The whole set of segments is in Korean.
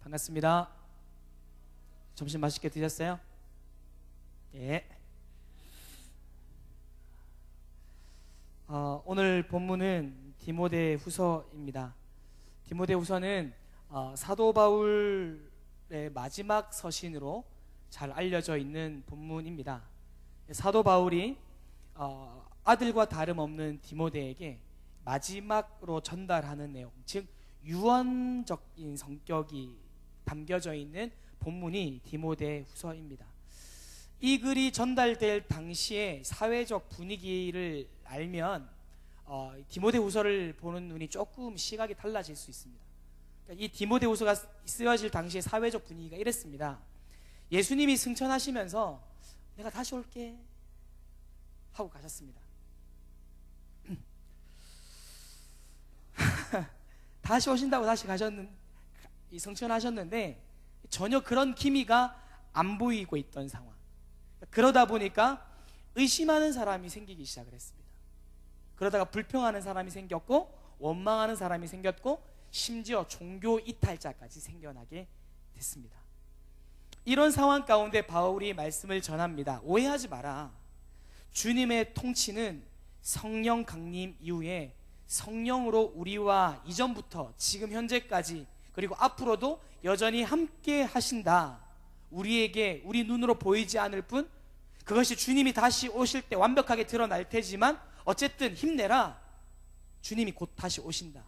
반갑습니다. 점심 맛있게 드셨어요? 예. 오늘 본문은 디모데후서입니다. 디모데후서는 사도 바울의 마지막 서신으로 잘 알려져 있는 본문입니다. 사도 바울이 아들과 다름없는 디모데에게 마지막으로 전달하는 내용, 즉 유언적인 성격이 담겨져 있는 본문이 디모데후서입니다. 이 글이 전달될 당시의 사회적 분위기를 알면 디모데후서를 보는 눈이 조금 시각이 달라질 수 있습니다. 그러니까 이 디모데후서가 쓰여질 당시의 사회적 분위기가 이랬습니다. 예수님이 승천하시면서 내가 다시 올게 하고 가셨습니다. 다시 오신다고 다시 승천하셨는데 전혀 그런 기미가 안 보이고 있던 상황. 그러다 보니까 의심하는 사람이 생기기 시작을 했습니다. 그러다가 불평하는 사람이 생겼고, 원망하는 사람이 생겼고, 심지어 종교 이탈자까지 생겨나게 됐습니다. 이런 상황 가운데 바울이 말씀을 전합니다. 오해하지 마라. 주님의 통치는 성령 강림 이후에 성령으로 우리와 이전부터 지금 현재까지 그리고 앞으로도 여전히 함께 하신다. 우리에게 우리 눈으로 보이지 않을 뿐 그것이 주님이 다시 오실 때 완벽하게 드러날 테지만 어쨌든 힘내라. 주님이 곧 다시 오신다.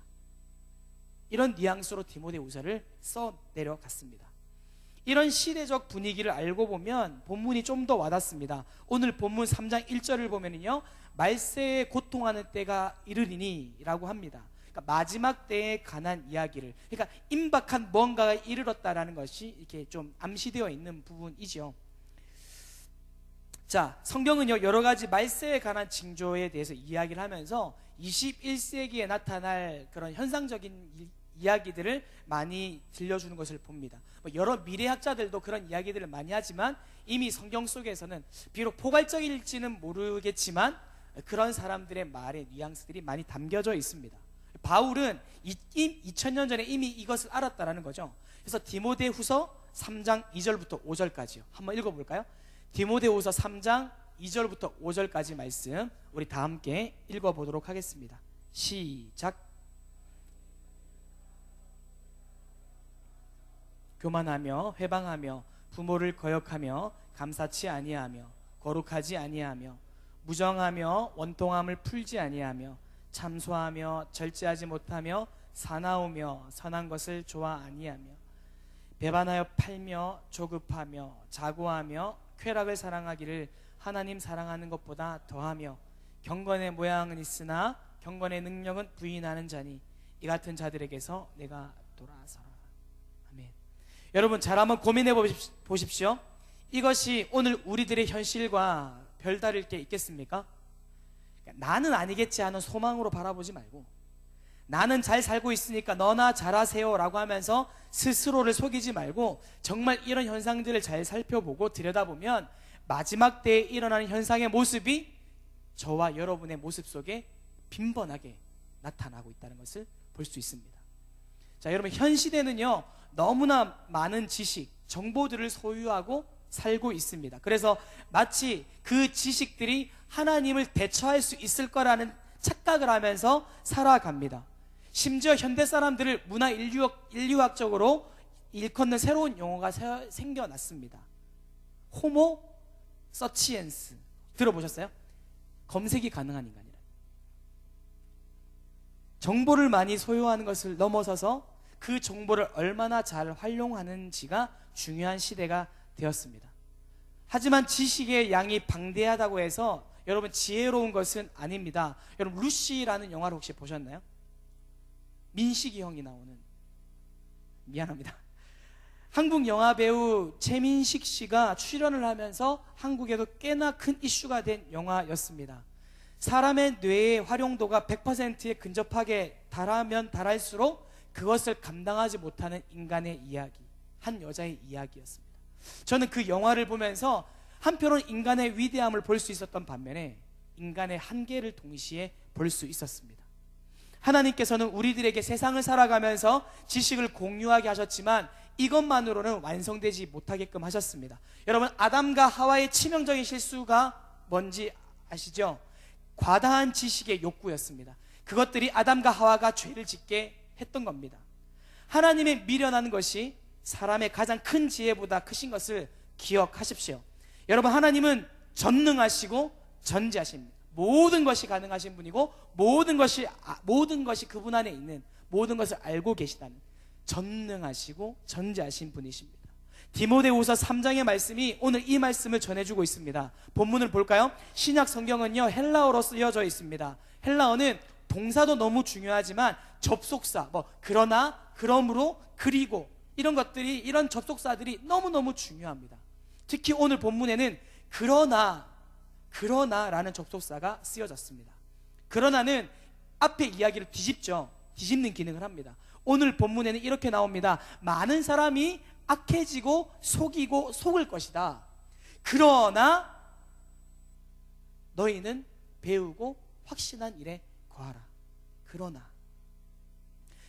이런 뉘앙스로 디모데후서를 써 내려갔습니다. 이런 시대적 분위기를 알고 보면 본문이 좀 더 와닿습니다. 오늘 본문 3장 1절을 보면요, 말세에 고통하는 때가 이르리니 라고 합니다. 그러니까 마지막 때에 관한 이야기를, 그러니까 임박한 뭔가가 이르렀다라는 것이 이렇게 좀 암시되어 있는 부분이죠. 자, 성경은요 여러 가지 말세에 관한 징조에 대해서 이야기를 하면서 21세기에 나타날 그런 현상적인 이야기들을 많이 들려주는 것을 봅니다. 여러 미래학자들도 그런 이야기들을 많이 하지만 이미 성경 속에서는 비록 포괄적일지는 모르겠지만 그런 사람들의 말의 뉘앙스들이 많이 담겨져 있습니다. 바울은 2000년 전에 이미 이것을 알았다라는 거죠. 그래서 디모데후서 3장 2절부터 5절까지요. 한번 읽어볼까요? 디모데후서 3장 2절부터 5절까지 말씀 우리 다 함께 읽어보도록 하겠습니다. 시작. 교만하며 회방하며 부모를 거역하며 감사치 아니하며 거룩하지 아니하며 무정하며 원통함을 풀지 아니하며 참소하며 절제하지 못하며 사나우며 선한 것을 좋아 아니하며 배반하여 팔며 조급하며 자고하며 쾌락을 사랑하기를 하나님 사랑하는 것보다 더하며 경건의 모양은 있으나 경건의 능력은 부인하는 자니 이 같은 자들에게서 내가 돌아서라. 아멘. 여러분 잘 한번 고민해 보십시오. 이것이 오늘 우리들의 현실과 별다를 게 있겠습니까? 나는 아니겠지 하는 소망으로 바라보지 말고, 나는 잘 살고 있으니까 너나 잘하세요 라고 하면서 스스로를 속이지 말고 정말 이런 현상들을 잘 살펴보고 들여다보면 마지막 때에 일어나는 현상의 모습이 저와 여러분의 모습 속에 빈번하게 나타나고 있다는 것을 볼 수 있습니다. 자, 여러분 현 시대는요 너무나 많은 지식, 정보들을 소유하고 살고 있습니다. 그래서 마치 그 지식들이 하나님을 대처할 수 있을 거라는 착각을 하면서 살아갑니다. 심지어 현대 사람들을 문화 인류학적으로 일컫는 새로운 용어가 생겨났습니다. 호모 서치엔스 들어보셨어요? 검색이 가능한 인간이라. 정보를 많이 소유하는 것을 넘어서서 그 정보를 얼마나 잘 활용하는지가 중요한 시대가 되었습니다. 하지만 지식의 양이 방대하다고 해서 여러분 지혜로운 것은 아닙니다. 여러분 루시라는 영화를 혹시 보셨나요? 민식이 형이 나오는, 미안합니다, 한국 영화 배우 최민식 씨가 출연을 하면서 한국에도 꽤나 큰 이슈가 된 영화였습니다. 사람의 뇌의 활용도가 100%에 근접하게 달하면 달할수록 그것을 감당하지 못하는 인간의 이야기, 한 여자의 이야기였습니다. 저는 그 영화를 보면서 한편으로는 인간의 위대함을 볼 수 있었던 반면에 인간의 한계를 동시에 볼 수 있었습니다. 하나님께서는 우리들에게 세상을 살아가면서 지식을 공유하게 하셨지만 이것만으로는 완성되지 못하게끔 하셨습니다. 여러분, 아담과 하와의 치명적인 실수가 뭔지 아시죠? 과다한 지식의 욕구였습니다. 그것들이 아담과 하와가 죄를 짓게 했던 겁니다. 하나님의 미련한 것이 사람의 가장 큰 지혜보다 크신 것을 기억하십시오. 여러분, 하나님은 전능하시고 전지하십니다. 모든 것이 가능하신 분이고 모든 것이 그분 안에 있는 모든 것을 알고 계시다는 전능하시고 전지하신 분이십니다. 디모데후서 3장의 말씀이 오늘 이 말씀을 전해주고 있습니다. 본문을 볼까요? 신약 성경은요, 헬라어로 쓰여져 있습니다. 헬라어는 동사도 너무 중요하지만 접속사, 그러나, 그러므로, 그리고 이런 것들이, 이런 접속사들이 너무너무 중요합니다. 특히 오늘 본문에는 그러나라는 접속사가 쓰여졌습니다. 그러나는 앞에 이야기를 뒤집는 기능을 합니다. 오늘 본문에는 이렇게 나옵니다. 많은 사람이 악해지고 속이고 속을 것이다. 그러나 너희는 배우고 확신한 일에 거하라. 그러나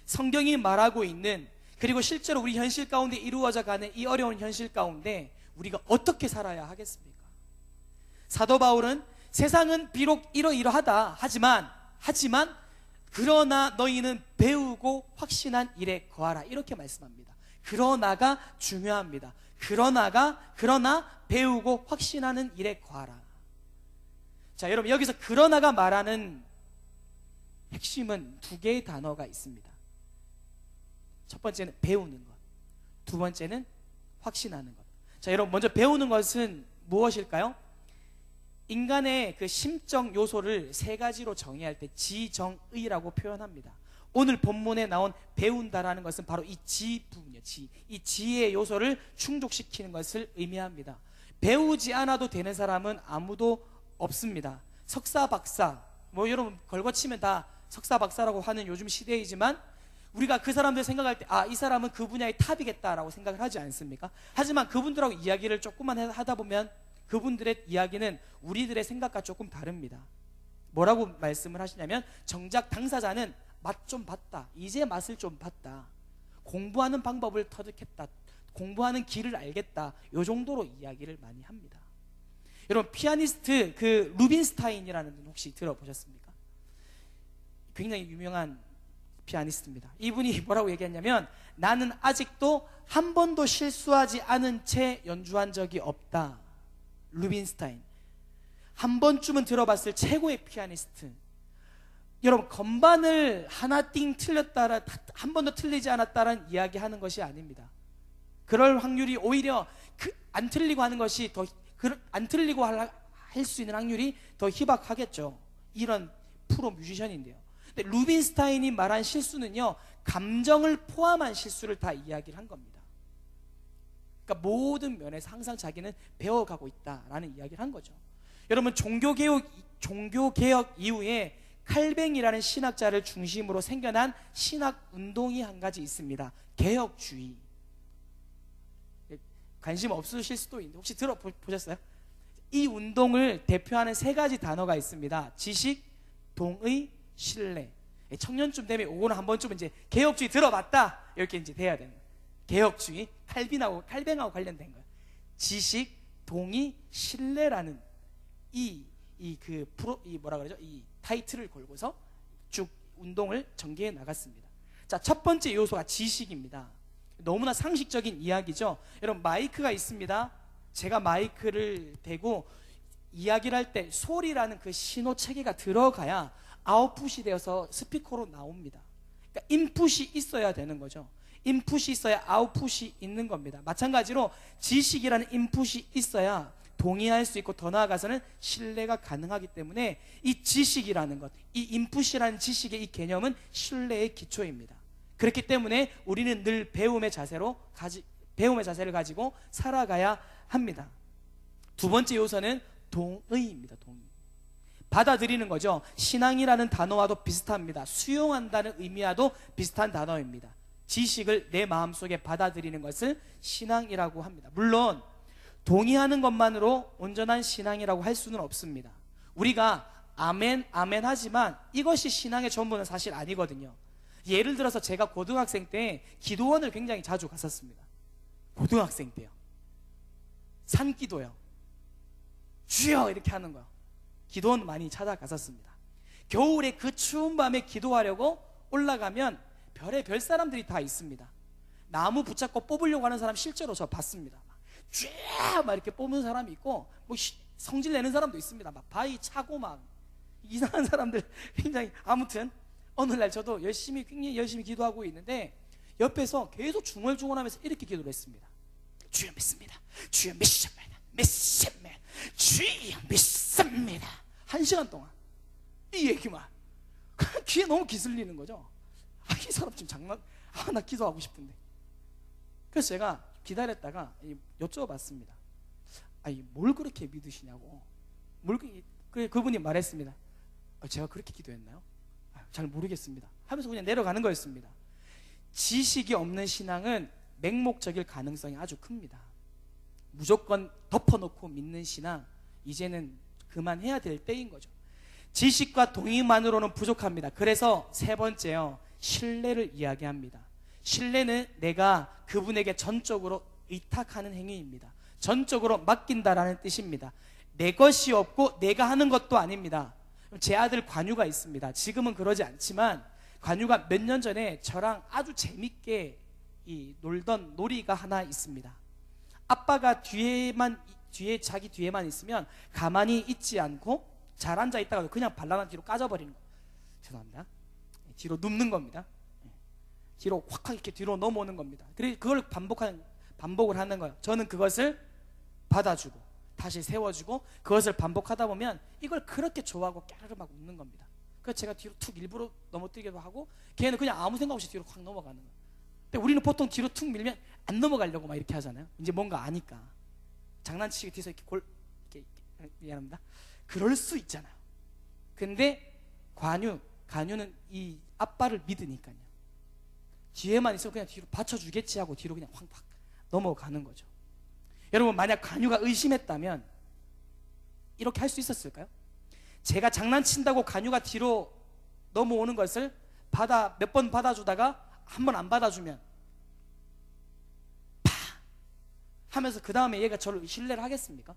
성경이 말하고 있는, 그리고 실제로 우리 현실 가운데 이루어져 가는 이 어려운 현실 가운데 우리가 어떻게 살아야 하겠습니까? 사도 바울은 세상은 비록 이러이러하다 하지만 그러나 너희는 배우고 확신한 일에 거하라, 이렇게 말씀합니다. 그러나가 중요합니다. 그러나 배우고 확신하는 일에 거하라. 자, 여러분, 여기서 그러나가 말하는 핵심은 두 개의 단어가 있습니다. 첫 번째는 배우는 것, 두 번째는 확신하는 것. 자, 여러분, 먼저 배우는 것은 무엇일까요? 인간의 그 심적 요소를 세 가지로 정의할 때 지정의라고 표현합니다. 오늘 본문에 나온 배운다라는 것은 바로 이 지 부분이에요. 이 지의 요소를 충족시키는 것을 의미합니다. 배우지 않아도 되는 사람은 아무도 없습니다. 석사, 박사, 여러분 걸거치면 다 석사, 박사라고 하는 요즘 시대이지만 우리가 그 사람들 생각할 때 이 사람은 그 분야의 탑이겠다라고 생각을 하지 않습니까? 하지만 그분들하고 이야기를 조금만 하다 보면 그분들의 이야기는 우리들의 생각과 조금 다릅니다. 뭐라고 말씀을 하시냐면, 정작 당사자는 맛 좀 봤다, 이제 맛을 좀 봤다, 공부하는 방법을 터득했다, 공부하는 길을 알겠다, 요 정도로 이야기를 많이 합니다. 여러분, 피아니스트 루빈스타인이라는 분 혹시 들어보셨습니까? 굉장히 유명한 피아니스트입니다. 이분이 뭐라고 얘기했냐면, 나는 아직도 한 번도 실수하지 않은 채 연주한 적이 없다. 루빈스타인, 한 번쯤은 들어봤을 최고의 피아니스트. 여러분, 건반을 하나 띵 틀렸다라 한 번도 틀리지 않았다라는 이야기하는 것이 아닙니다. 그럴 확률이 오히려 안 틀리고 하는 것이 안 틀리고 할 수 있는 확률이 더 희박하겠죠. 이런 프로 뮤지션인데요. 근데 루빈스타인이 말한 실수는요, 감정을 포함한 실수를 다 이야기를 한 겁니다. 그러니까 모든 면에서 항상 자기는 배워가고 있다라는 이야기를 한 거죠. 여러분, 종교개혁 이후에 칼뱅이라는 신학자를 중심으로 생겨난 신학 운동이 한 가지 있습니다. 개혁주의. 관심 없으실 수도 있는데 혹시 들어보셨어요? 이 운동을 대표하는 세 가지 단어가 있습니다. 지식, 동의, 신뢰. 청년쯤 되면 오거는 한 번쯤은 이제 개혁주의 들어봤다, 이렇게 이제 돼야 되는 거예요. 개혁주의, 칼뱅하고 관련된 거예요. 지식, 동의, 신뢰라는 이 타이틀을 걸고서 쭉 운동을 전개해 나갔습니다. 자, 첫 번째 요소가 지식입니다. 너무나 상식적인 이야기죠. 여러분, 마이크가 있습니다. 제가 마이크를 대고 이야기를 할 때 소리라는 그 신호 체계가 들어가야 아웃풋이 되어서 스피커로 나옵니다. 그러니까 인풋이 있어야 되는 거죠. 인풋이 있어야 아웃풋이 있는 겁니다. 마찬가지로 지식이라는 인풋이 있어야 동의할 수 있고, 더 나아가서는 신뢰가 가능하기 때문에 이 지식이라는 것, 이 인풋이라는 지식의 이 개념은 신뢰의 기초입니다. 그렇기 때문에 우리는 늘 배움의 자세를 가지고 살아가야 합니다. 두 번째 요소는 동의입니다. 동의. 받아들이는 거죠. 신앙이라는 단어와도 비슷합니다. 수용한다는 의미와도 비슷한 단어입니다. 지식을 내 마음속에 받아들이는 것을 신앙이라고 합니다. 물론 동의하는 것만으로 온전한 신앙이라고 할 수는 없습니다. 우리가 아멘 아멘 하지만 이것이 신앙의 전부는 사실 아니거든요. 예를 들어서 제가 고등학생 때 기도원을 굉장히 자주 갔었습니다. 고등학생 때요. 산기도요. 주여 이렇게 하는 거예요. 기도원 많이 찾아갔었습니다. 겨울에 그 추운 밤에 기도하려고 올라가면 별의 사람들이 다 있습니다. 나무 붙잡고 뽑으려고 하는 사람 실제로 저 봤습니다. 쫙 이렇게 뽑는 사람이 있고, 뭐 성질 내는 사람도 있습니다. 막 바위 차고 막 이상한 사람들 굉장히. 아무튼 어느 날 저도 굉장히 열심히 기도하고 있는데 옆에서 계속 중얼중얼하면서 이렇게 기도를 했습니다. 주여 믿습니다. 주여 믿습니다. 믿습니다. 주여 믿습니다. 1시간 동안 이 얘기만. 귀에 너무 기슬리는 거죠. 이 사람 지금 나 기도하고 싶은데. 그래서 제가 기다렸다가 여쭤봤습니다. 뭘 그렇게 믿으시냐고. 그분이 말했습니다. 제가 그렇게 기도했나요? 잘 모르겠습니다 하면서 그냥 내려가는 거였습니다. 지식이 없는 신앙은 맹목적일 가능성이 아주 큽니다. 무조건 덮어놓고 믿는 신앙, 이제는 그만해야 될 때인 거죠. 지식과 동의만으로는 부족합니다. 그래서 세 번째요, 신뢰를 이야기합니다. 신뢰는 내가 그분에게 전적으로 의탁하는 행위입니다. 전적으로 맡긴다라는 뜻입니다. 내 것이 없고 내가 하는 것도 아닙니다. 제 아들 관유가 있습니다. 지금은 그러지 않지만 관유가 몇 년 전에 저랑 아주 재밌게 놀던 놀이가 하나 있습니다. 아빠가 자기 뒤에만 있으면 가만히 있지 않고 잘 앉아 있다가 그냥 발라난 뒤로 까져버리는 거예요. 죄송합니다. 뒤로 눕는 겁니다. 뒤로 확 이렇게 뒤로 넘어오는 겁니다. 그래서 그걸 반복을 하는 거예요. 저는 그것을 받아주고 다시 세워주고 그것을 반복하다 보면 이걸 그렇게 좋아하고 깨르르 막 웃는 겁니다. 그래서 제가 뒤로 툭 일부러 넘어뜨기도 하고 걔는 그냥 아무 생각 없이 뒤로 확 넘어가는 거예요. 근데 우리는 보통 뒤로 툭 밀면 안 넘어가려고 막 이렇게 하잖아요. 이제 뭔가 아니까 장난치기 뒤에서 이렇게 미안합니다. 그럴 수 있잖아요. 근데 관유는 이 아빠를 믿으니까요. 뒤에만 있으면 그냥 뒤로 받쳐주겠지 하고 뒤로 그냥 확 넘어가는 거죠. 여러분, 만약 관유가 의심했다면 이렇게 할 수 있었을까요? 제가 장난친다고 관유가 뒤로 넘어오는 것을 몇 번 받아주다가 한 번 안 받아주면 파! 하면서 그 다음에 얘가 저를 신뢰를 하겠습니까?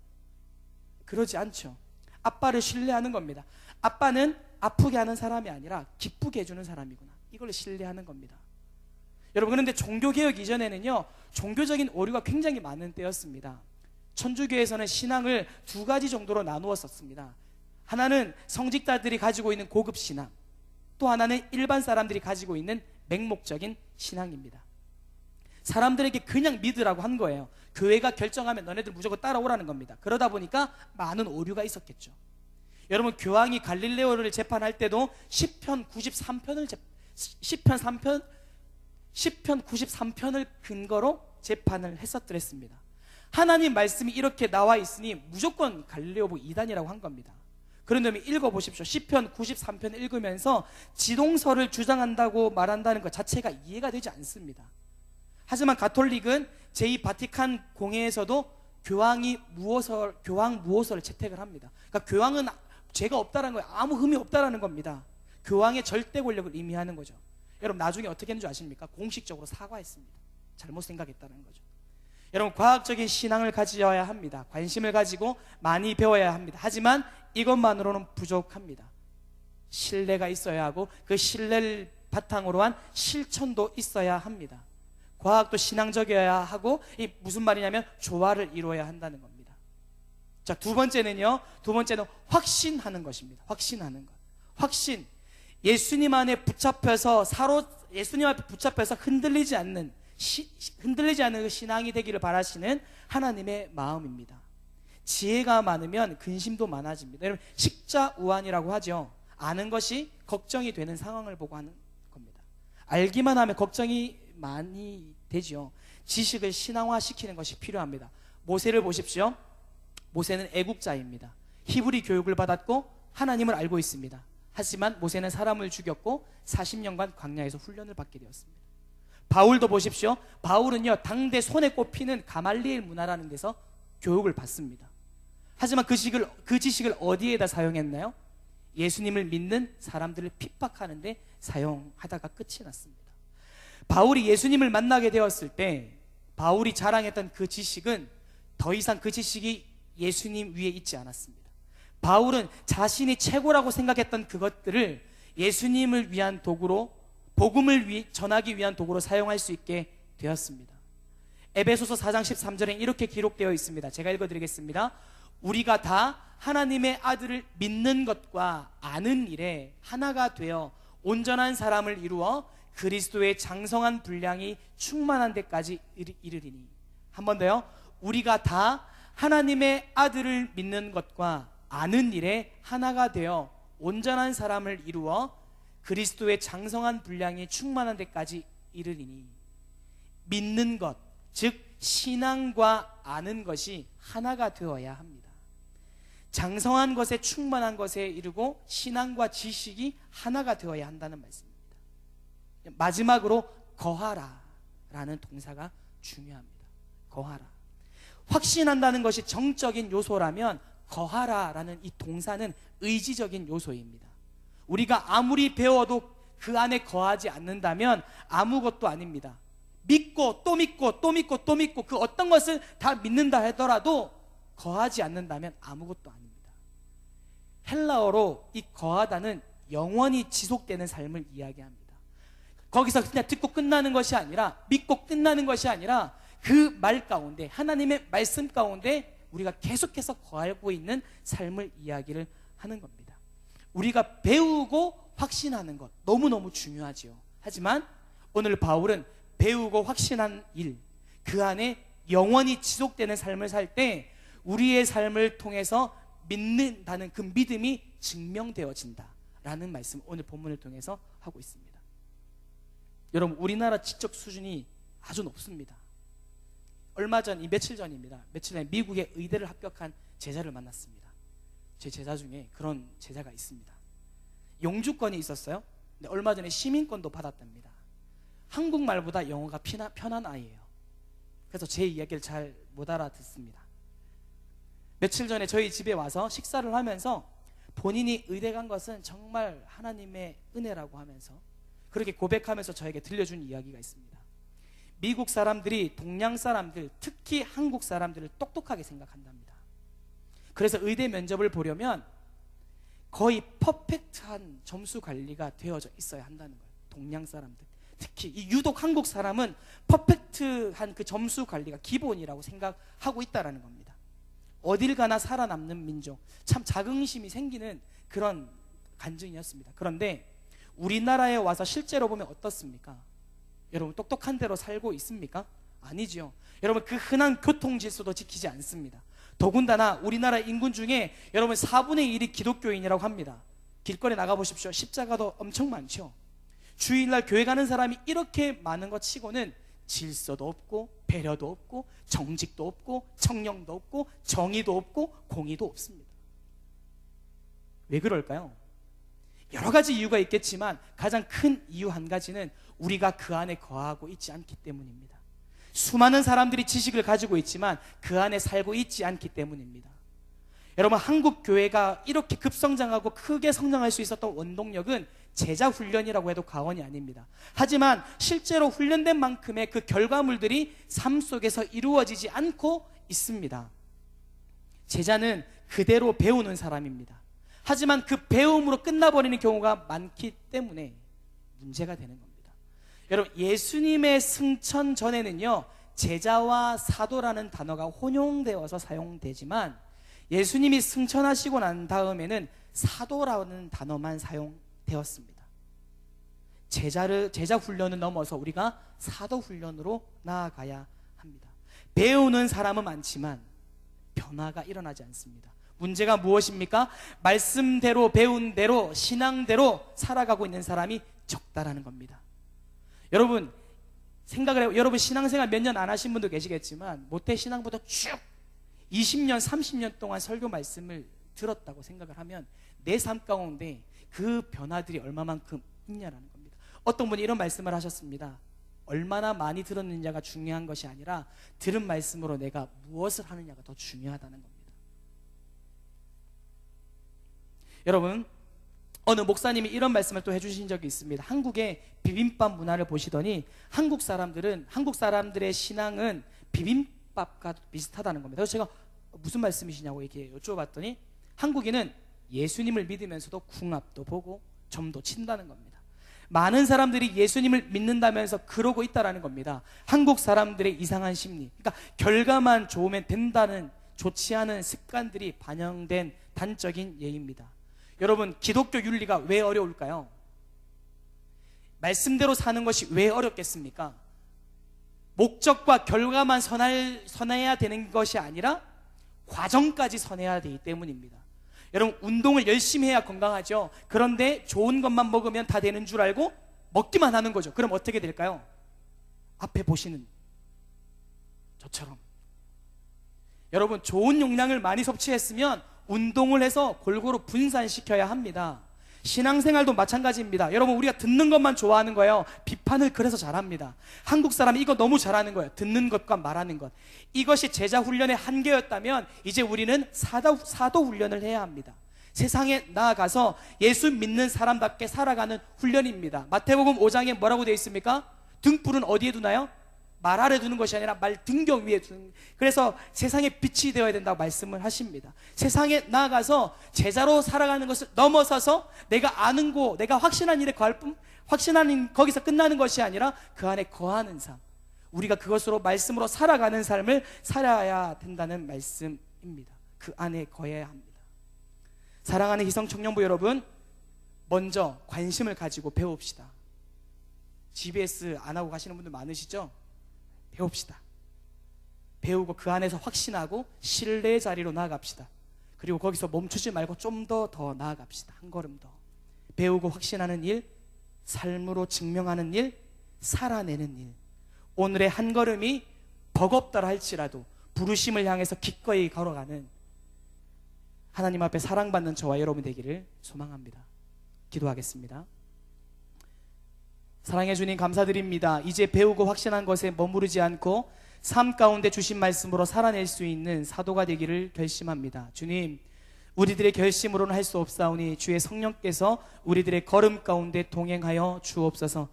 그러지 않죠. 아빠를 신뢰하는 겁니다. 아빠는 아프게 하는 사람이 아니라 기쁘게 해주는 사람이구나, 이걸 신뢰하는 겁니다. 여러분, 그런데 종교개혁 이전에는요, 종교적인 오류가 굉장히 많은 때였습니다. 천주교에서는 신앙을 2가지 정도로 나누었었습니다. 하나는 성직자들이 가지고 있는 고급 신앙, 또 하나는 일반 사람들이 가지고 있는 맹목적인 신앙입니다. 사람들에게 그냥 믿으라고 한 거예요. 교회가 결정하면 너네들 무조건 따라오라는 겁니다. 그러다 보니까 많은 오류가 있었겠죠. 여러분, 교황이 갈릴레오를 재판할 때도 시편 93편을 근거로 재판을 했었더랬습니다. 하나님 말씀이 이렇게 나와 있으니 무조건 갈릴레오 보고 이단이라고 한 겁니다. 그런데 읽어보십시오. 시편 93편 읽으면서 지동설을 주장한다고 말한다는 것 자체가 이해가 되지 않습니다. 하지만 가톨릭은 제2바티칸 공회에서도 교황 무호설을 채택을 합니다. 그러니까 교황은 죄가 없다는 거예요. 아무 흠이 없다는 겁니다. 교황의 절대 권력을 의미하는 거죠. 여러분, 나중에 어떻게 했는지 아십니까? 공식적으로 사과했습니다. 잘못 생각했다는 거죠. 여러분, 과학적인 신앙을 가져야 합니다. 관심을 가지고 많이 배워야 합니다. 하지만 이것만으로는 부족합니다. 신뢰가 있어야 하고 그 신뢰를 바탕으로 한 실천도 있어야 합니다. 과학도 신앙적이어야 하고, 이 무슨 말이냐면 조화를 이루어야 한다는 겁니다. 자, 두 번째는 확신하는 것입니다. 확신하는 것. 확신. 예수님 앞에 붙잡혀서 흔들리지 않는 그 신앙이 되기를 바라시는 하나님의 마음입니다. 지혜가 많으면 근심도 많아집니다. 여러분, 식자우환이라고 하죠. 아는 것이 걱정이 되는 상황을 보고 하는 겁니다. 알기만 하면 걱정이 많이 되죠. 지식을 신앙화시키는 것이 필요합니다. 모세를 보십시오. 모세는 애국자입니다. 히브리 교육을 받았고 하나님을 알고 있습니다. 하지만 모세는 사람을 죽였고 40년간 광야에서 훈련을 받게 되었습니다. 바울도 보십시오. 바울은요, 당대 손에 꼽히는 가말리엘 문화라는 데서 교육을 받습니다. 하지만 그 지식을 어디에다 사용했나요? 예수님을 믿는 사람들을 핍박하는 데 사용하다가 끝이 났습니다. 바울이 예수님을 만나게 되었을 때 바울이 자랑했던 그 지식은 더 이상 그 지식이 예수님 위에 있지 않았습니다. 바울은 자신이 최고라고 생각했던 그것들을 예수님을 위한 도구로, 복음을 전하기 위한 도구로 사용할 수 있게 되었습니다. 에베소서 4장 13절에 이렇게 기록되어 있습니다. 제가 읽어드리겠습니다. 우리가 다 하나님의 아들을 믿는 것과 아는 일에 하나가 되어 온전한 사람을 이루어 그리스도의 장성한 분량이 충만한 데까지 이르리니. 한 번 더요. 우리가 다 하나님의 아들을 믿는 것과 아는 일에 하나가 되어 온전한 사람을 이루어 그리스도의 장성한 분량이 충만한 데까지 이르리니. 믿는 것, 즉 신앙과 아는 것이 하나가 되어야 합니다. 장성한 것에, 충만한 것에 이르고 신앙과 지식이 하나가 되어야 한다는 말씀입니다. 마지막으로 거하라 라는 동사가 중요합니다. 거하라. 확신한다는 것이 정적인 요소라면 거하라 라는 이 동사는 의지적인 요소입니다. 우리가 아무리 배워도 그 안에 거하지 않는다면 아무것도 아닙니다. 믿고 또 믿고 또 믿고 또 믿고 그 어떤 것을 다 믿는다 하더라도 거하지 않는다면 아무것도 아닙니다. 헬라어로 이 거하다는 영원히 지속되는 삶을 이야기합니다. 거기서 그냥 듣고 끝나는 것이 아니라, 믿고 끝나는 것이 아니라 그 말 가운데, 하나님의 말씀 가운데 우리가 계속해서 거하고 있는 삶을 이야기를 하는 겁니다. 우리가 배우고 확신하는 것 너무너무 중요하지요. 하지만 오늘 바울은 배우고 확신한 일, 그 안에 영원히 지속되는 삶을 살 때 우리의 삶을 통해서 믿는다는 그 믿음이 증명되어진다라는 말씀 오늘 본문을 통해서 하고 있습니다. 여러분, 우리나라 지적 수준이 아주 높습니다. 얼마 전, 며칠 전입니다. 며칠 전에 미국의 의대를 합격한 제자를 만났습니다. 제 제자 중에 그런 제자가 있습니다. 영주권이 있었어요. 근데 얼마 전에 시민권도 받았답니다. 한국말보다 영어가 편한 아이예요. 그래서 제 이야기를 잘 못 알아듣습니다. 며칠 전에 저희 집에 와서 식사를 하면서 본인이 의대 간 것은 정말 하나님의 은혜라고 하면서 그렇게 고백하면서 저에게 들려준 이야기가 있습니다. 미국 사람들이 동양 사람들, 특히 한국 사람들을 똑똑하게 생각한답니다. 그래서 의대 면접을 보려면 거의 퍼펙트한 점수 관리가 되어져 있어야 한다는 거예요. 동양 사람들, 특히 유독 한국 사람은 퍼펙트한 그 점수 관리가 기본이라고 생각하고 있다는 겁니다. 어딜 가나 살아남는 민족, 참 자긍심이 생기는 그런 간증이었습니다. 그런데 우리나라에 와서 실제로 보면 어떻습니까? 여러분, 똑똑한 대로 살고 있습니까? 아니지요. 여러분, 그 흔한 교통 질서도 지키지 않습니다. 더군다나 우리나라 인구 중에 여러분 4분의 1이 기독교인이라고 합니다. 길거리 나가보십시오. 십자가도 엄청 많죠. 주일날 교회 가는 사람이 이렇게 많은 것 치고는 질서도 없고 배려도 없고 정직도 없고 청렴도 없고 정의도 없고 공의도 없습니다. 왜 그럴까요? 여러 가지 이유가 있겠지만 가장 큰 이유 한 가지는 우리가 그 안에 거하고 있지 않기 때문입니다. 수많은 사람들이 지식을 가지고 있지만 그 안에 살고 있지 않기 때문입니다. 여러분, 한국 교회가 이렇게 급성장하고 크게 성장할 수 있었던 원동력은 제자 훈련이라고 해도 과언이 아닙니다. 하지만 실제로 훈련된 만큼의 그 결과물들이 삶 속에서 이루어지지 않고 있습니다. 제자는 그대로 배우는 사람입니다. 하지만 그 배움으로 끝나버리는 경우가 많기 때문에 문제가 되는 겁니다. 여러분, 예수님의 승천 전에는요, 제자와 사도라는 단어가 혼용되어서 사용되지만 예수님이 승천하시고 난 다음에는 사도라는 단어만 사용되었습니다. 제자 훈련을 넘어서 우리가 사도 훈련으로 나아가야 합니다. 배우는 사람은 많지만 변화가 일어나지 않습니다. 문제가 무엇입니까? 말씀대로 배운 대로 신앙대로 살아가고 있는 사람이 적다라는 겁니다. 여러분, 생각을 해요. 여러분 신앙생활 몇 년 안 하신 분도 계시겠지만 모태신앙부터 쭉 20년, 30년 동안 설교 말씀을 들었다고 생각을 하면 내 삶 가운데 그 변화들이 얼마만큼 있냐라는 겁니다. 어떤 분이 이런 말씀을 하셨습니다. 얼마나 많이 들었느냐가 중요한 것이 아니라 들은 말씀으로 내가 무엇을 하느냐가 더 중요하다는 겁니다. 여러분, 어느 목사님이 이런 말씀을 또 해주신 적이 있습니다. 한국의 비빔밥 문화를 보시더니 한국 사람들의 신앙은 비빔밥과 비슷하다는 겁니다. 그래서 제가 무슨 말씀이시냐고 이렇게 여쭤봤더니 한국인은 예수님을 믿으면서도 궁합도 보고 점도 친다는 겁니다. 많은 사람들이 예수님을 믿는다면서 그러고 있다라는 겁니다. 한국 사람들의 이상한 심리, 그러니까 결과만 좋으면 된다는 좋지 않은 습관들이 반영된 단적인 예입니다. 여러분, 기독교 윤리가 왜 어려울까요? 말씀대로 사는 것이 왜 어렵겠습니까? 목적과 결과만 선해야 되는 것이 아니라 과정까지 선해야 되기 때문입니다. 여러분, 운동을 열심히 해야 건강하죠. 그런데 좋은 것만 먹으면 다 되는 줄 알고 먹기만 하는 거죠. 그럼 어떻게 될까요? 앞에 보시는 저처럼. 여러분, 좋은 용량을 많이 섭취했으면 운동을 해서 골고루 분산시켜야 합니다. 신앙생활도 마찬가지입니다. 여러분, 우리가 듣는 것만 좋아하는 거예요. 비판을 그래서 잘합니다. 한국 사람이 이거 너무 잘하는 거예요. 듣는 것과 말하는 것. 이것이 제자 훈련의 한계였다면 이제 우리는 사도 훈련을 해야 합니다. 세상에 나아가서 예수 믿는 사람답게 살아가는 훈련입니다. 마태복음 5장에 뭐라고 되어 있습니까? 등불은 어디에 두나요? 말 아래 두는 것이 아니라 말 등경 위에 두는. 그래서 세상에 빛이 되어야 된다고 말씀을 하십니다. 세상에 나아가서 제자로 살아가는 것을 넘어서서 내가 아는 거, 내가 확신한 일에 거할 뿐, 확신한 거기서 끝나는 것이 아니라 그 안에 거하는 삶, 우리가 그것으로 말씀으로 살아가는 삶을 살아야 된다는 말씀입니다. 그 안에 거해야 합니다. 사랑하는 희성청년부 여러분, 먼저 관심을 가지고 배웁시다. GBS 안 하고 가시는 분들 많으시죠? 배웁시다. 배우고 그 안에서 확신하고 신뢰의 자리로 나아갑시다. 그리고 거기서 멈추지 말고 좀 더 나아갑시다. 한 걸음 더. 배우고 확신하는 일, 삶으로 증명하는 일, 살아내는 일. 오늘의 한 걸음이 버겁다라 할지라도 부르심을 향해서 기꺼이 걸어가는 하나님 앞에 사랑받는 저와 여러분 되기를 소망합니다. 기도하겠습니다. 사랑해 주님, 감사드립니다. 이제 배우고 확신한 것에 머무르지 않고 삶 가운데 주신 말씀으로 살아낼 수 있는 사도가 되기를 결심합니다. 주님, 우리들의 결심으로는 할 수 없사오니 주의 성령께서 우리들의 걸음 가운데 동행하여 주옵소서.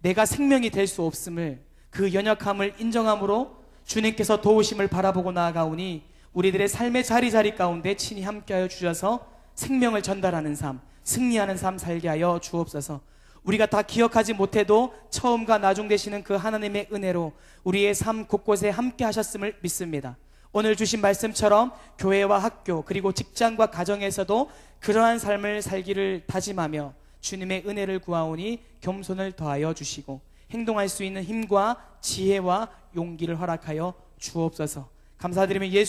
내가 생명이 될 수 없음을, 그 연약함을 인정함으로 주님께서 도우심을 바라보고 나아가오니 우리들의 삶의 자리자리 가운데 친히 함께하여 주셔서 생명을 전달하는 삶, 승리하는 삶 살게 하여 주옵소서. 우리가 다 기억하지 못해도 처음과 나중 되시는 그 하나님의 은혜로 우리의 삶 곳곳에 함께 하셨음을 믿습니다. 오늘 주신 말씀처럼 교회와 학교 그리고 직장과 가정에서도 그러한 삶을 살기를 다짐하며 주님의 은혜를 구하오니 겸손을 더하여 주시고 행동할 수 있는 힘과 지혜와 용기를 허락하여 주옵소서. 감사드리며 예수